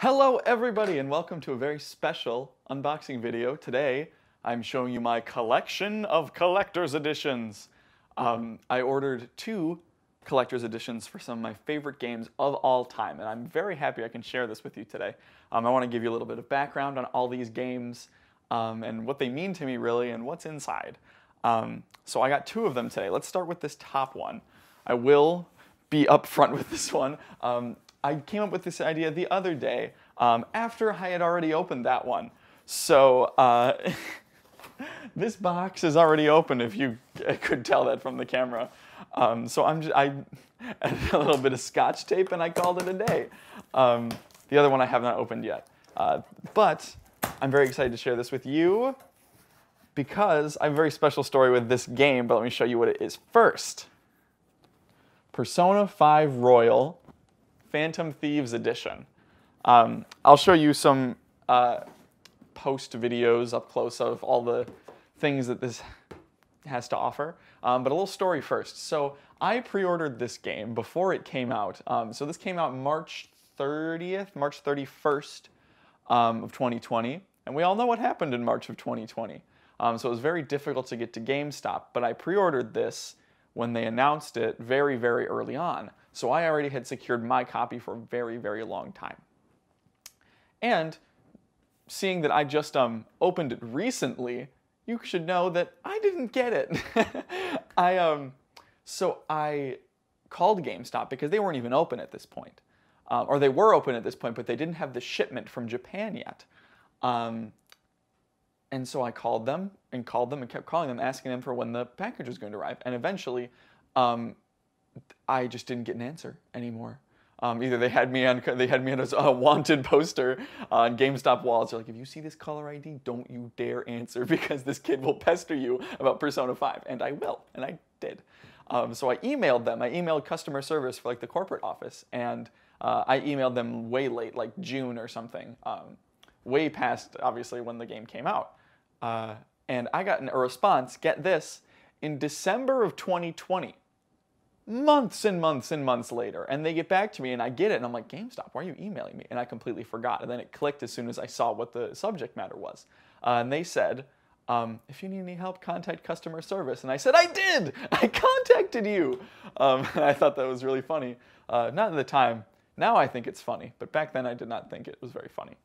Hello everybody and welcome to a very special unboxing video. Today I'm showing you my collection of collector's editions. I ordered 2 collector's editions for some of my favorite games of all time, and I'm very happy I can share this with you today. I want to give you a little bit of background on all these games and what they mean to me really and what's inside. So I got 2 of them today. Let's start with this top one. I will be upfront with this one. I came up with this idea the other day after I had already opened that one. So this box is already open, if you could tell that from the camera. So I added a little bit of Scotch tape and I called it a day. The other one I have not opened yet. But I'm very excited to share this with you because I have a very special story with this game, but let me show you what it is first. Persona 5 Royal Phantom Thieves Edition. I'll show you some post videos up close of all the things that this has to offer, but a little story first. So I pre-ordered this game before it came out. So this came out March 31st of 2020, and we all know what happened in March of 2020. So it was very difficult to get to GameStop, but I pre-ordered this when they announced it very, very early on. So I already had secured my copy for a very, very long time. And seeing that I just opened it recently, you should know that I didn't get it. So I called GameStop because they weren't even open at this point. Or they were open at this point, but they didn't have the shipment from Japan yet. And so I called them and kept calling them, asking them for when the package was going to arrive. And eventually, I just didn't get an answer anymore. Either they had me on a wanted poster on GameStop walls. They're like, if you see this caller ID, don't you dare answer because this kid will pester you about Persona 5. And I will, and I did. So I emailed them. I emailed customer service for like the corporate office, and I emailed them way late, like June or something, way past obviously when the game came out. And I got a response, get this, in December of 2020. Months and months and months later, and they get back to me and I get it and I'm like, GameStop, why are you emailing me? And I completely forgot, and then it clicked as soon as I saw what the subject matter was. And they said, if you need any help, contact customer service. And I said, I did! I contacted you! And I thought that was really funny. Not at the time. Now I think it's funny, but back then I did not think it was very funny.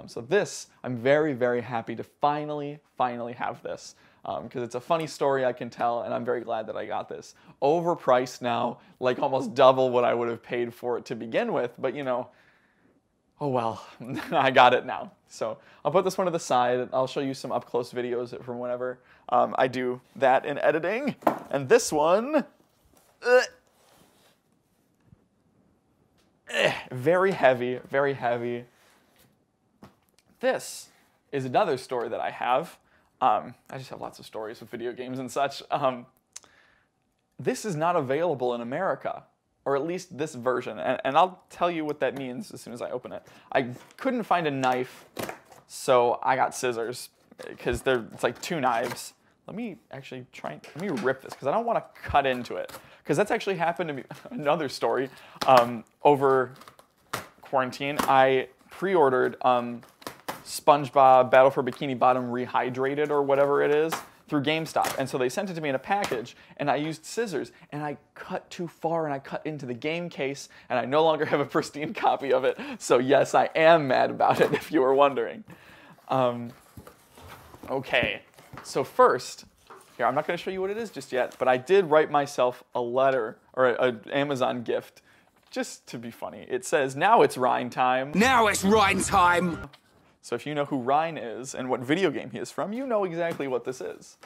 So this, I'm very, very happy to finally have this. Because it's a funny story, I can tell, and I'm very glad that I got this. Overpriced now, like almost double what I would have paid for it to begin with, but you know, oh well, I got it now. So I'll put this one to the side. I'll show you some up-close videos from whenever I do that in editing. And this one, very heavy, very heavy. This is another story that I have. I just have lots of stories with video games and such. This is not available in America, or at least this version, and I'll tell you what that means as soon as I open it. I couldn't find a knife, so I got scissors, because it's like 2 knives. Let me actually let me rip this, because I don't want to cut into it, because that's actually happened to me, another story, over quarantine. I pre-ordered SpongeBob Battle for Bikini Bottom Rehydrated or whatever it is through GameStop. And so they sent it to me in a package, and I used scissors, and I cut too far, and I cut into the game case, and I no longer have a pristine copy of it. So yes, I am mad about it, if you were wondering. Okay, so first, here, I'm not going to show you what it is just yet, but I did write myself a letter, or an Amazon gift, just to be funny. It says, now it's Rhine time. Now it's Rhine time! So if you know who Rhine is and what video game he is from, you know exactly what this is.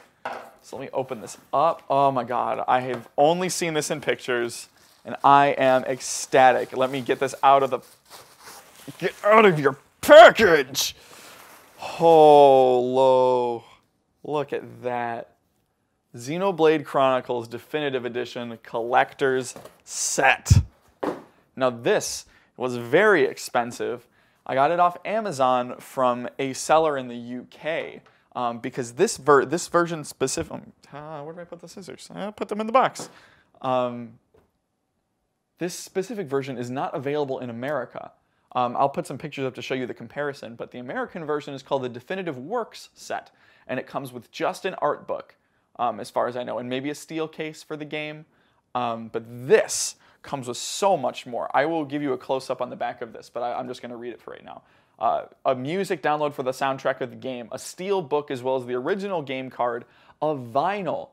So let me open this up. Oh my God, I have only seen this in pictures, and I am ecstatic. Let me get this out of your package! Oh, look at that. Xenoblade Chronicles Definitive Edition Collector's Set. Now this was very expensive. I got it off Amazon from a seller in the UK because this version specific. Where did I put the scissors? I put them in the box. This specific version is not available in America. I'll put some pictures up to show you the comparison, but the American version is called the Definitive Works set, and it comes with just an art book, as far as I know, and maybe a steel case for the game. But this comes with so much more. I will give you a close-up on the back of this, but I'm just going to read it for right now. A music download for the soundtrack of the game, a steel book as well as the original game card, a vinyl,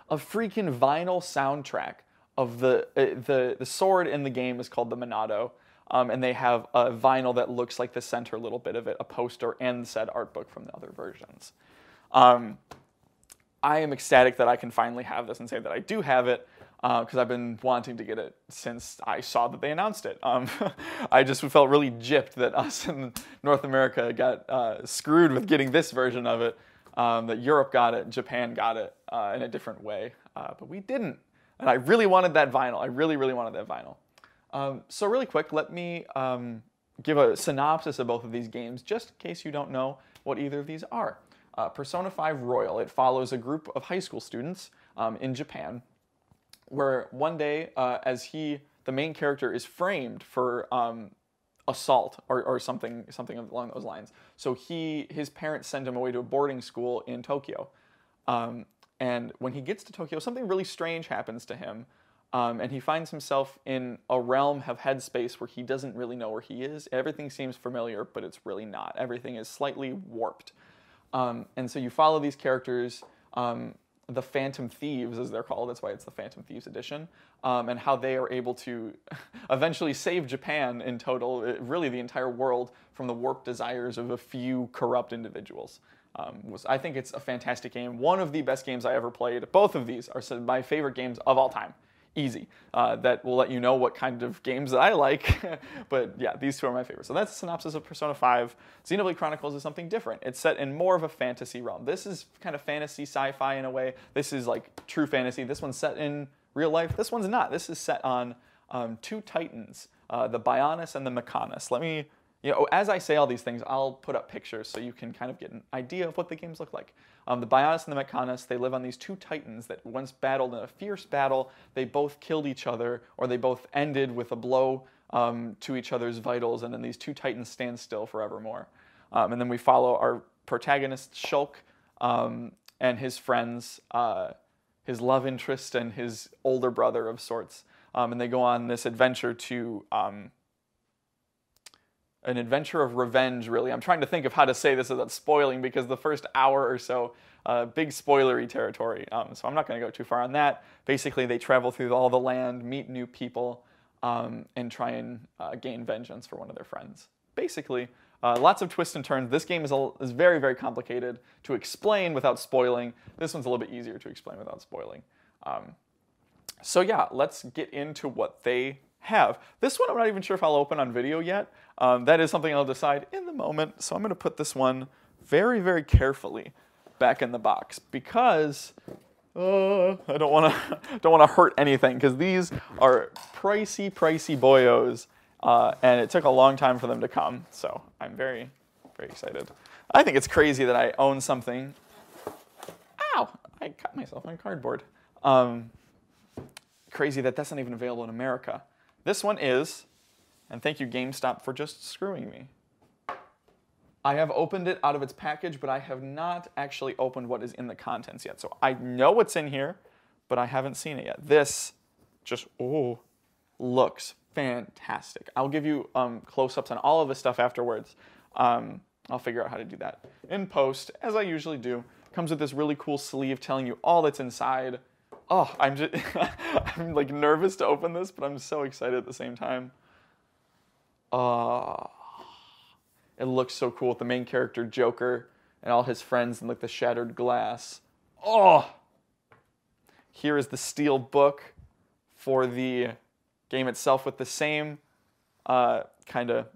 a freaking vinyl soundtrack of the sword in the game is called the Monado, and they have a vinyl that looks like the center little bit of it, a poster, and said art book from the other versions. I am ecstatic that I can finally have this and say that I do have it, because I've been wanting to get it since I saw that they announced it. I just felt really gypped that us in North America got screwed with getting this version of it, that Europe got it, Japan got it in a different way, but we didn't. And I really wanted that vinyl. I really, really wanted that vinyl. So really quick, let me give a synopsis of both of these games, just in case you don't know what either of these are. Persona 5 Royal, it follows a group of high school students in Japan, where one day, as the main character is framed for assault or something along those lines. So his parents send him away to a boarding school in Tokyo. And when he gets to Tokyo, something really strange happens to him. And he finds himself in a realm of headspace where he doesn't really know where he is. Everything seems familiar, but it's really not. Everything is slightly warped. And so you follow these characters, the Phantom Thieves, as they're called, that's why it's the Phantom Thieves edition, and how they are able to eventually save Japan in total, really the entire world, from the warped desires of a few corrupt individuals. I think it's a fantastic game, one of the best games I ever played. Both of these are some of my favorite games of all time. Easy. That will let you know what kind of games that I like. But yeah, these two are my favorites. So that's a synopsis of Persona 5. Xenoblade Chronicles is something different. It's set in more of a fantasy realm. This is kind of fantasy sci-fi in a way. This is like true fantasy. This one's set in real life. This one's not. This is set on two titans, the Bionis and the Mechanis. Let me, as I say all these things, I'll put up pictures so you can kind of get an idea of what the games look like. The Bionis and the Mechanis, they live on these two titans that once battled in a fierce battle. They both killed each other, or they both ended with a blow to each other's vitals, and then these two titans stand still forevermore. And then we follow our protagonist, Shulk, and his friends, his love interest and his older brother of sorts. And they go on this adventure to... an adventure of revenge, really. I'm trying to think of how to say this without spoiling, because the first hour or so, big spoilery territory. So I'm not going to go too far on that. Basically, they travel through all the land, meet new people, and try and gain vengeance for one of their friends. Basically, lots of twists and turns. This game is very, very complicated to explain without spoiling. This one's a little bit easier to explain without spoiling. So yeah, let's get into what they have. This one I'm not even sure if I'll open on video yet. That is something I'll decide in the moment. So I'm going to put this one very, very carefully back in the box, because I don't want to hurt anything, because these are pricey boyos, and it took a long time for them to come. So I'm very, very excited. I think it's crazy that I own something. Ow! I cut myself on cardboard. Crazy that that's not even available in America. This one is, and thank you GameStop for just screwing me. I have opened it out of its package, but I have not actually opened what is in the contents yet. So I know what's in here, but I haven't seen it yet. This just, looks fantastic. I'll give you close-ups on all of this stuff afterwards. I'll figure out how to do that in post, as I usually do. Comes with this really cool sleeve telling you all that's inside. Oh, I'm just, I'm like nervous to open this, but I'm so excited at the same time. It looks so cool with the main character, Joker, and all his friends and like the shattered glass. Oh! Here is the steel book for the game itself with the same kind of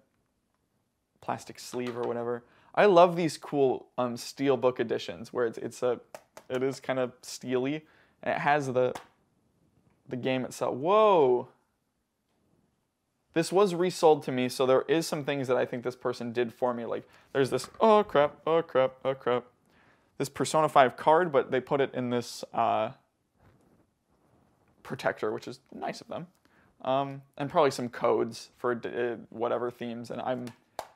plastic sleeve or whatever. I love these cool steel book editions where it is kind of steely. And it has the game itself. Whoa! This was resold to me, so there is some things that I think this person did for me. Like, there's this, oh crap, this Persona 5 card, but they put it in this protector, which is nice of them. and probably some codes for whatever themes. And I'm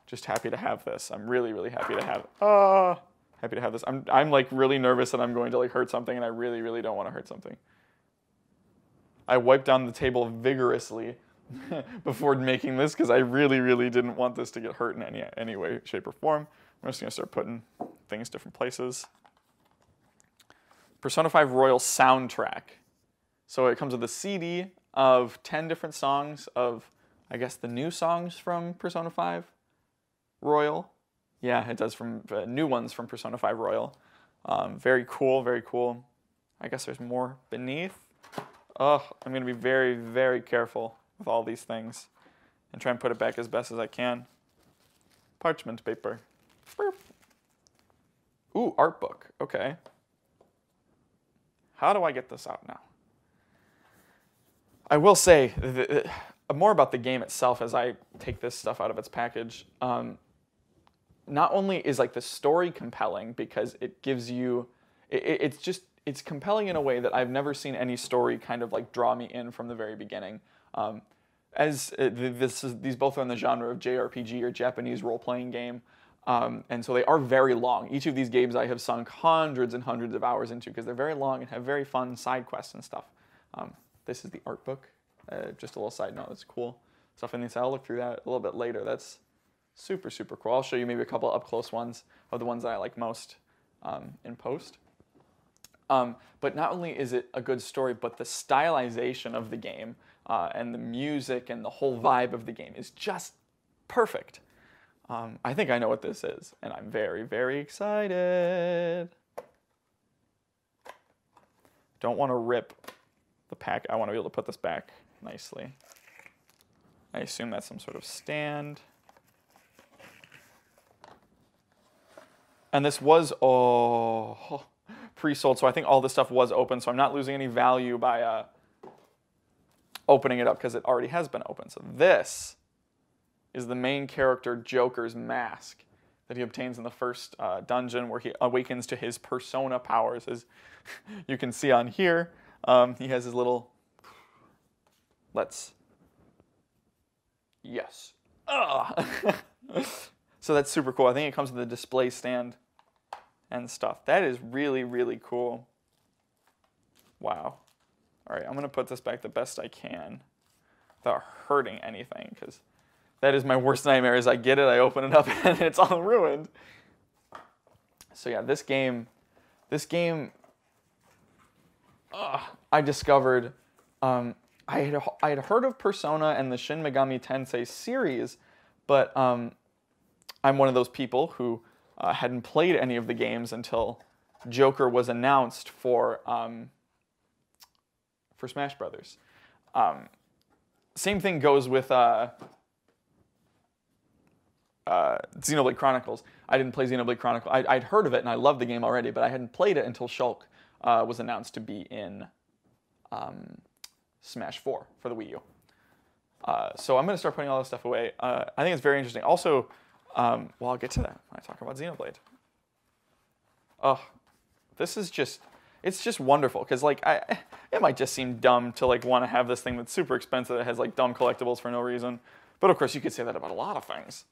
just happy to have this. I'm really, really happy to have. Happy to have this. I'm like really nervous that I'm going to like hurt something, and I really, really don't want to hurt something. I wiped down the table vigorously before making this because I really, really didn't want this to get hurt in any way, shape, or form. I'm just gonna start putting things different places. Persona 5 Royal soundtrack. So it comes with a CD of 10 different songs of, I guess, the new songs from Persona 5 Royal. Yeah, it does, from new ones from Persona 5 Royal. Very cool, very cool. I guess there's more beneath. Oh, I'm going to be very, very careful with all these things and try and put it back as best as I can. Parchment paper. Ooh, art book. Okay. How do I get this out now? I will say more about the game itself as I take this stuff out of its package. Not only is like the story compelling because it gives you, it's compelling in a way that I've never seen any story kind of like draw me in from the very beginning. These both are in the genre of JRPG or Japanese role-playing game. And so they are very long. Each of these games I have sunk hundreds and hundreds of hours into because they're very long and have very fun side quests and stuff. This is the art book. Just a little side note, it's cool stuff in this. I'll look through that a little bit later. That's super, super cool. I'll show you maybe a couple up-close ones of the ones that I like most in post. But not only is it a good story, but the stylization of the game and the music and the whole vibe of the game is just perfect. I think I know what this is, and I'm very, very excited. Don't want to rip the pack. I want to be able to put this back nicely. I assume that's some sort of stand. And this was pre-sold, so I think all this stuff was open, so I'm not losing any value by opening it up because it already has been open. So this is the main character Joker's mask that he obtains in the first dungeon where he awakens to his persona powers. As you can see on here, he has his little, yes. So that's super cool. I think it comes with a display stand and stuff. That is really, really cool. Wow. All right, I'm going to put this back the best I can without hurting anything, because that is my worst nightmare. Is I get it, I open it up, and it's all ruined. So yeah, this game, I discovered, I had heard of Persona and the Shin Megami Tensei series, but I'm one of those people who hadn't played any of the games until Joker was announced for Smash Brothers. Same thing goes with Xenoblade Chronicles. I didn't play Xenoblade Chronicles. I'd heard of it and I loved the game already, but I hadn't played it until Shulk was announced to be in Smash 4 for the Wii U. So I'm going to start putting all this stuff away. I think it's very interesting. Also, well, I'll get to that when I talk about Xenoblade. Oh, this is just, it's just wonderful, because like it might just seem dumb to like want to have this thing that's super expensive that has like dumb collectibles for no reason. But of course you could say that about a lot of things.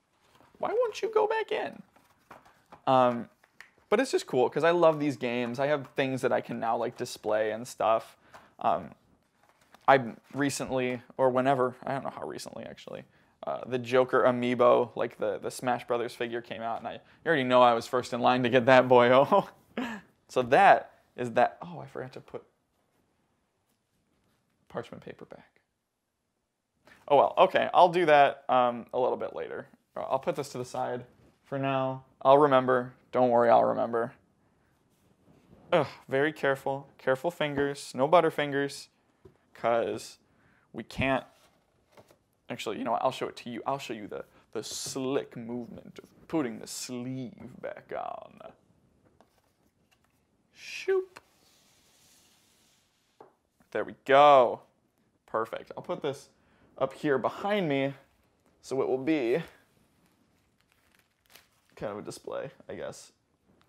Why won't you go back in? But it's just cool because I love these games. I have things that I can now like display and stuff. I recently, or whenever, I don't know how recently actually, the Joker amiibo, like the Smash Brothers figure came out, and you already know I was first in line to get that boyo. So that is that. Oh, I forgot to put parchment paper back. Oh well, okay, I'll do that a little bit later. I'll put this to the side for now. I'll remember. Don't worry, I'll remember. Ugh, very careful. Careful fingers. No butter fingers. Because we can't... Actually, you know what? I'll show it to you. I'll show you the slick movement of putting the sleeve back on. Shoop. There we go. Perfect. I'll put this up here behind me so it will be kind of a display, I guess.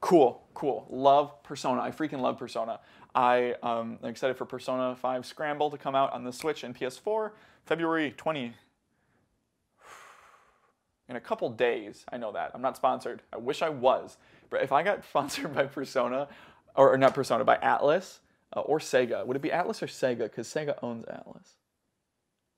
Cool, cool. Love Persona. I freaking love Persona. I am excited for Persona 5 Scramble to come out on the Switch and PS4, February 20. In a couple days, I know that. I'm not sponsored. I wish I was. But if I got sponsored by Persona, or not Persona, by Atlas or Sega, would it be Atlas or Sega? Because Sega owns Atlas.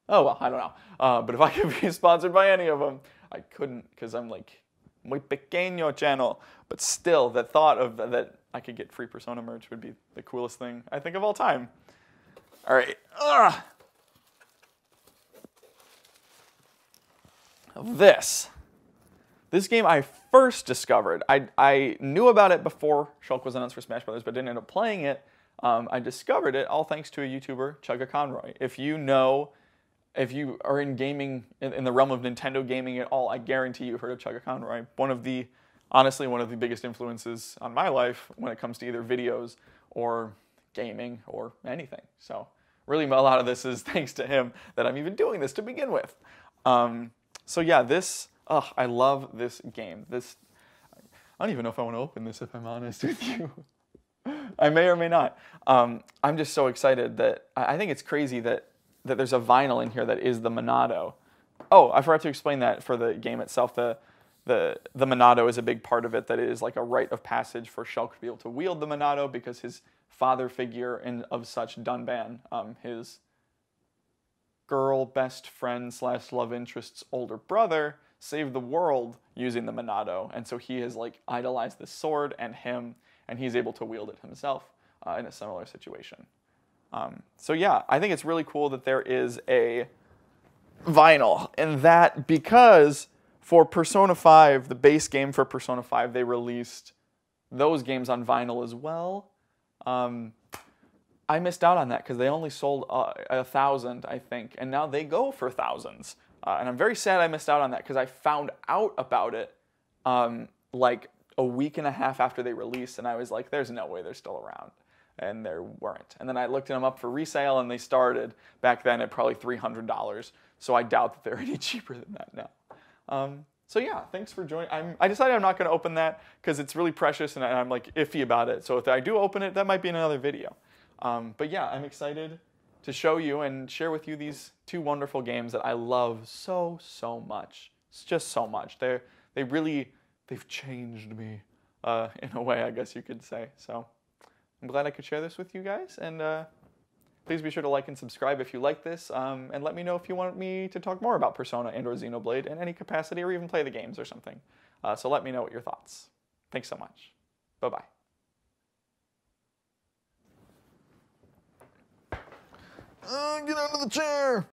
Oh, well, I don't know. But if I could be sponsored by any of them, I couldn't because I'm like, muy pequeño channel. But still, the thought of that I could get free Persona merch would be the coolest thing I think of all time. All right. This game I first discovered. I knew about it before Shulk was announced for Smash Brothers, but didn't end up playing it. I discovered it all thanks to a YouTuber, Chugga Conroy. If you are in gaming, in the realm of Nintendo gaming at all, I guarantee you've heard of Chugga Conroy. Honestly, one of the biggest influences on my life when it comes to either videos or gaming or anything. So really a lot of this is thanks to him that I'm even doing this to begin with. So yeah, I love this game. I don't even know if I want to open this if I'm honest with you. I may or may not. I'm just so excited that, I think it's crazy that there's a vinyl in here that is the Monado. Oh, I forgot to explain that for the game itself. The Monado is a big part of it, that it is like a rite of passage for Shulk to be able to wield the Monado because his father figure of such, Dunban, his girl best friend / love interest's older brother, saved the world using the Monado, and so he has like idolized the sword and him, and he's able to wield it himself in a similar situation. So yeah, I think it's really cool that there is a vinyl, and that because for Persona 5, the base game for Persona 5, they released those games on vinyl as well. I missed out on that because they only sold 1,000, I think, and now they go for thousands. And I'm very sad I missed out on that because I found out about it like a week and a half after they released, and I was like, there's no way they're still around. And there weren't. And then I looked them up for resale, and they started back then at probably $300. So I doubt that they're any cheaper than that now. So yeah, thanks for joining. I decided I'm not going to open that because it's really precious, and I'm like iffy about it. So if I do open it, that might be in another video. But yeah, I'm excited to show you and share with you these two wonderful games that I love so, so much. It's just so much. They've changed me in a way, I guess you could say. So I'm glad I could share this with you guys, and please be sure to like and subscribe if you like this, and let me know if you want me to talk more about Persona and or Xenoblade in any capacity, or even play the games or something. So let me know what your thoughts. Thanks so much. Bye-bye. Get out of the chair!